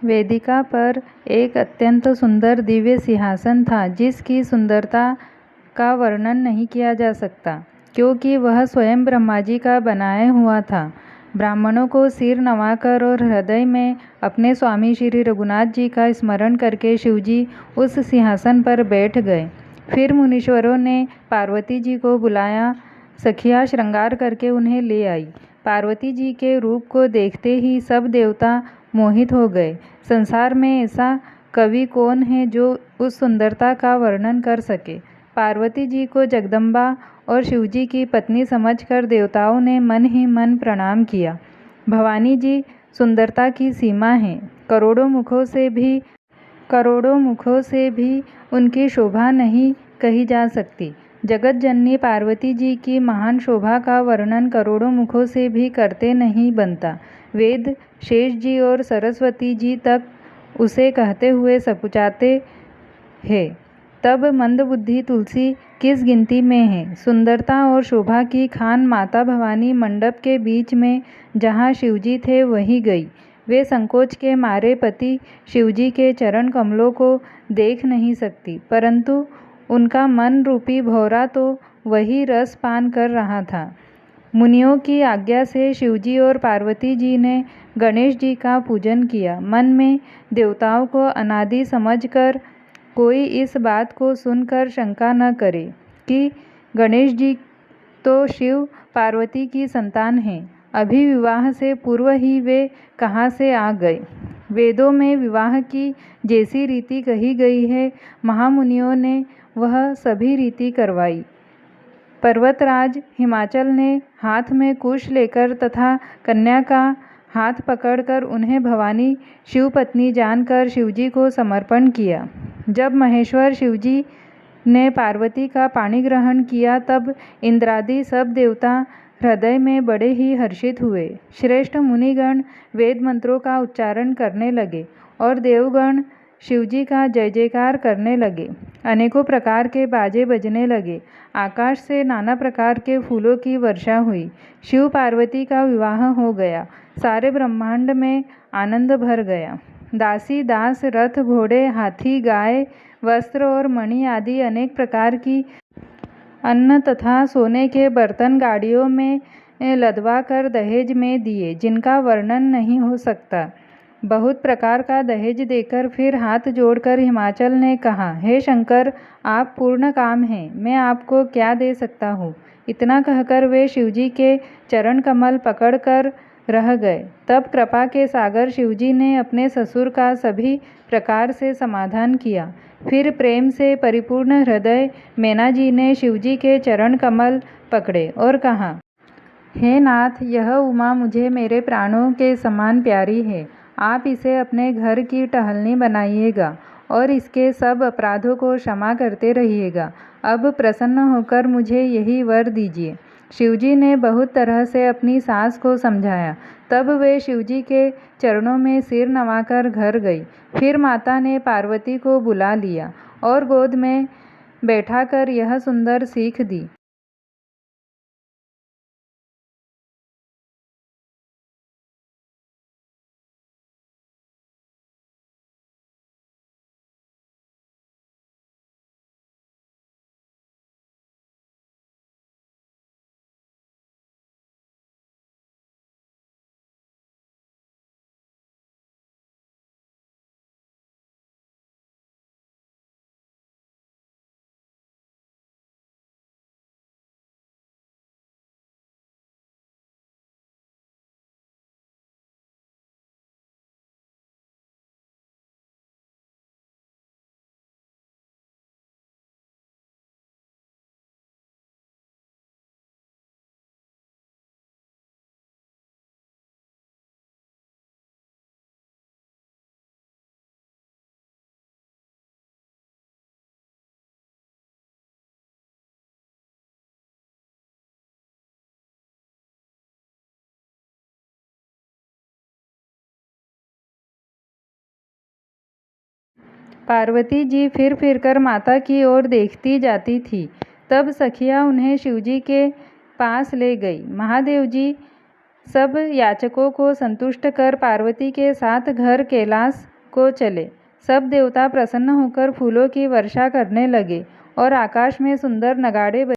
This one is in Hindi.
वेदिका पर एक अत्यंत सुंदर दिव्य सिंहासन था जिसकी सुंदरता का वर्णन नहीं किया जा सकता, क्योंकि वह स्वयं ब्रह्मा जी का बनाया हुआ था। ब्राह्मणों को सिर नवाकर और हृदय में अपने स्वामी श्री रघुनाथ जी का स्मरण करके शिवजी उस सिंहासन पर बैठ गए। फिर मुनीश्वरों ने पार्वती जी को बुलाया। सखियाँ श्रृंगार करके उन्हें ले आई। पार्वती जी के रूप को देखते ही सब देवता मोहित हो गए। संसार में ऐसा कवि कौन है जो उस सुंदरता का वर्णन कर सके। पार्वती जी को जगदम्बा और शिवजी की पत्नी समझकर देवताओं ने मन ही मन प्रणाम किया। भवानी जी सुंदरता की सीमा है। करोड़ों मुखों से भी उनकी शोभा नहीं कही जा सकती। जगत जननी पार्वती जी की महान शोभा का वर्णन करोड़ों मुखों से भी करते नहीं बनता। वेद शेष जी और सरस्वती जी तक उसे कहते हुए सकुचाते हैं, तब मंदबुद्धि तुलसी किस गिनती में है। सुंदरता और शोभा की खान माता भवानी मंडप के बीच में जहाँ शिवजी थे वहीं गई। वे संकोच के मारे पति शिवजी के चरण कमलों को देख नहीं सकती, परंतु उनका मन रूपी भौरा तो वही रस पान कर रहा था। मुनियों की आज्ञा से शिवजी और पार्वती जी ने गणेश जी का पूजन किया। मन में देवताओं को अनादि समझकर कोई इस बात को सुनकर शंका न करे कि गणेश जी तो शिव पार्वती की संतान हैं। अभी विवाह से पूर्व ही वे कहाँ से आ गए। वेदों में विवाह की जैसी रीति कही गई है, महामुनियों ने वह सभी रीति करवाई। पर्वतराज हिमाचल ने हाथ में कुश लेकर तथा कन्या का हाथ पकड़कर उन्हें भवानी शिवपत्नी जानकर शिवजी को समर्पण किया। जब महेश्वर शिवजी ने पार्वती का पाणी ग्रहण किया, तब इंद्रादि सब देवता हृदय में बड़े ही हर्षित हुए। श्रेष्ठ मुनिगण वेद मंत्रों का उच्चारण करने लगे और देवगण शिवजी का जय जयकार करने लगे। अनेकों प्रकार के बाजे बजने लगे। आकाश से नाना प्रकार के फूलों की वर्षा हुई। शिव पार्वती का विवाह हो गया। सारे ब्रह्मांड में आनंद भर गया। दासी दास, रथ, घोड़े, हाथी, गाय, वस्त्र और मणि आदि अनेक प्रकार की अन्न तथा सोने के बर्तन गाड़ियों में लदवा कर दहेज में दिए, जिनका वर्णन नहीं हो सकता। बहुत प्रकार का दहेज देकर फिर हाथ जोड़कर हिमाचल ने कहा, हे शंकर, आप पूर्ण काम हैं, मैं आपको क्या दे सकता हूँ। इतना कहकर वे शिवजी के चरण कमल पकड़कर रह गए। तब कृपा के सागर शिवजी ने अपने ससुर का सभी प्रकार से समाधान किया। फिर प्रेम से परिपूर्ण हृदय मैना जी ने शिवजी के चरण कमल पकड़े और कहा, हे नाथ, यह उमा मुझे मेरे प्राणों के समान प्यारी है। आप इसे अपने घर की टहलनी बनाइएगा और इसके सब अपराधों को क्षमा करते रहिएगा। अब प्रसन्न होकर मुझे यही वर दीजिए। शिवजी ने बहुत तरह से अपनी सास को समझाया। तब वे शिवजी के चरणों में सिर नवाकर घर गई। फिर माता ने पार्वती को बुला लिया और गोद में बैठाकर यह सुंदर सीख दी। पार्वती जी फिर कर माता की ओर देखती जाती थी। तब सखियाँ उन्हें शिवजी के पास ले गई। महादेव जी सब याचकों को संतुष्ट कर पार्वती के साथ घर कैलाश को चले। सब देवता प्रसन्न होकर फूलों की वर्षा करने लगे और आकाश में सुंदर नगाड़े